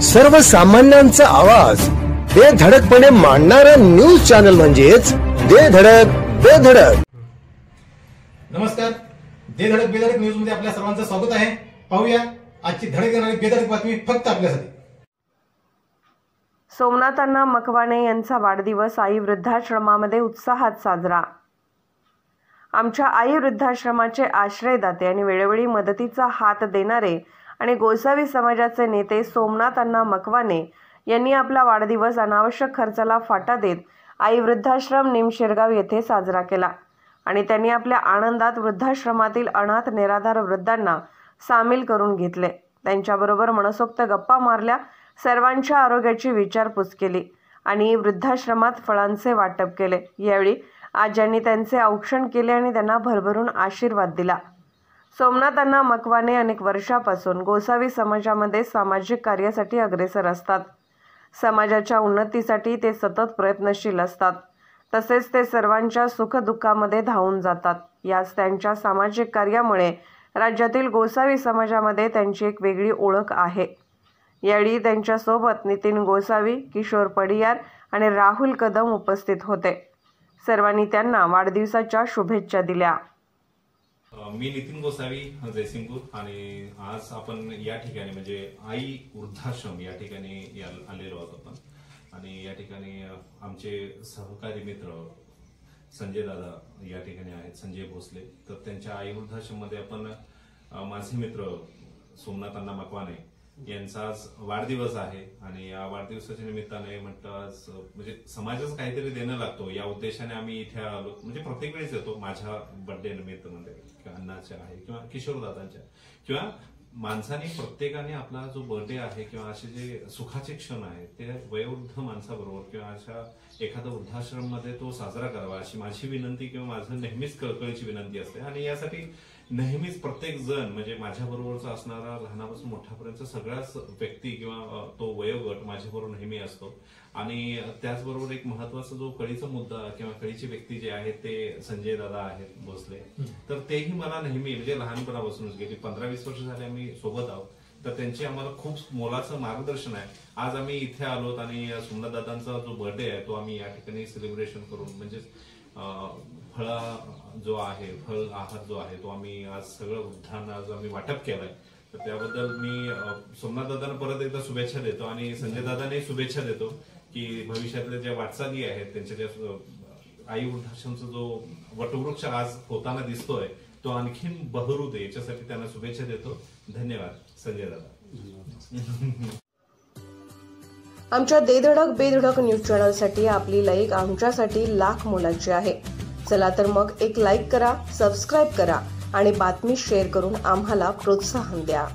सर्वसामान्यांचा आवाज बेधडकपणे मांडणारा न्यूज चॅनल म्हणजेच बेधडक बेधडक। नमस्कार, बेधडक बेधडक न्यूज मध्ये आपल्या सर्वांचं स्वागत आहे। पाहूया आजची धडक देणारी बेधडक बातमी फक्त आपल्यासाठी। सोमनाथ अण्णा मकवाने यांचा वाढदिवस आई वृद्धाश्रमामध्ये उत्साहात साजरा। आमच्या आई वृद्धाश्रमाचे आश्रयदाते आणि वेळोवेळी मदतीचा हात देणारे आणि गोसावी समाजाचे नेते सोमनाथ अण्णा मकवाने यांनी आपला वाढदिवस अनावश्यक खर्चाला फाटा देत आई वृद्धाश्रम निमशेरगाव येथे साजरा केला आणि त्यांनी आपल्या आनंदात वृद्धाश्रमातील अनाथ निराधार वृद्धांना सामील करून घेतले। त्यांच्याबरोबर मनसोक्त गप्पा मारल्या, सर्वांच्या आरोग्याची विचारपूस केली आणि वृद्धाश्रमात फळांचे वाटप केले। यावेळी आज्यांनी त्यांचे औक्षण केले आणि त्यांना भरभरून आशीर्वाद दिला। सोमनाथ अण्णा मकवाने अनेक वर्षापासून गोसावी समाजामध्ये सामाजिक कार्यासाठी अग्रेसर असतात। समाजाच्या उन्नतीसाठी ते सतत प्रयत्नशील असतात, तसेच ते सर्वांच्या सुखदुःखामध्ये धावून जातात। याच त्यांच्या सामाजिक कार्यामुळे राज्यातील गोसावी समाजामध्ये त्यांची एक वेगळी ओळख आहे। यावेळी त्यांच्यासोबत नितीन गोसावी, किशोर पडियार आणि राहुल कदम उपस्थित होते। सर्वांनी त्यांना वाढदिवसाच्या शुभेच्छा दिल्या। मी नितीन गोसावी, जयसिंगपूर, आणि आज आपण या ठिकाणी म्हणजे आई वृद्धाश्रम या ठिकाणी आलेलो आहोत आपण। आणि या ठिकाणी आमचे सहकारी मित्र संजय दादा या ठिकाणी आहेत, संजय भोसले। तर त्यांच्या आई वृद्धाश्रम मध्ये आपण माझे मित्र सोमनाथ अण्णा मकवाने यांचा आज वाढदिवस आहे आणि या वाढदिवसाच्या निमित्ताने म्हटलं आज म्हणजे समाजाचं काहीतरी देणं लागतो या उद्देशाने आम्ही इथे आलो। म्हणजे प्रत्येक वेळेस येतो, माझ्या बर्थडे निमित्त म्हणजे किंवा अण्णाच्या आहे किंवा किशोर दादांच्या किंवा माणसाने प्रत्येकाने आपला जो बर्थडे आहे किंवा असे जे सुखाचे क्षण आहेत ते वयोवृद्ध माणसाबरोबर किंवा अशा एखादा वृद्धाश्रम मध्ये तो साजरा करावा अशी माझी विनंती किंवा माझं नेहमीच कळकळीची विनंती असते। आणि यासाठी नेहमीच प्रत्येक जण म्हणजे माझ्या बरोबरचा असणारा लहानापासून मोठ्यापर्यंत सगळ्याच व्यक्ती किंवा तो वयोगट माझ्याबरोबर नेहमी असतो। आणि त्याचबरोबर एक महत्वाचा जो कळीचा मुद्दा किंवा कळीची व्यक्ती जे आहे ते संजय दादा आहेत भोसले, तर तेही मला नेहमी म्हणजे लहानपणापासूनच गेली 15-20 वर्ष झाले आम्ही सोबत आहोत, तर त्यांचे आम्हाला खूप मोलाचं मार्गदर्शन आहे। आज आम्ही इथे आलोत आणि सोमनाथ दादांचा जो बर्थडे आहे तो आम्ही या ठिकाणी सेलिब्रेशन करून म्हणजे फळ जो आहे फळ आहार जो आहे तो आम्ही आज सगळं वृद्धांना आज आम्ही वाटप केलाय। तर त्याबद्दल मी सोमनाथ दादांना परत एकदा शुभेच्छा देतो आणि संजय दादांनाही शुभेच्छा देतो की भविष्यातल्या ज्या वाटचाली आहेत त्यांच्या ज्या आई वृद्धाश्रमचा जो वटवृक्ष आज होताना दिसतोय तो आणखीन बहरू दे याच्यासाठी त्यांना शुभेच्छा देतो। धन्यवाद संजय दादा। आमच्या बेधडक बेधडक न्यूज चॅनलसाठी आपली लाईक आमच्यासाठी लाख मोलाची आहे। चला तर मग एक लाईक करा, सबस्क्राईब करा आणि बातमी शेअर करून आम्हाला प्रोत्साहन द्या।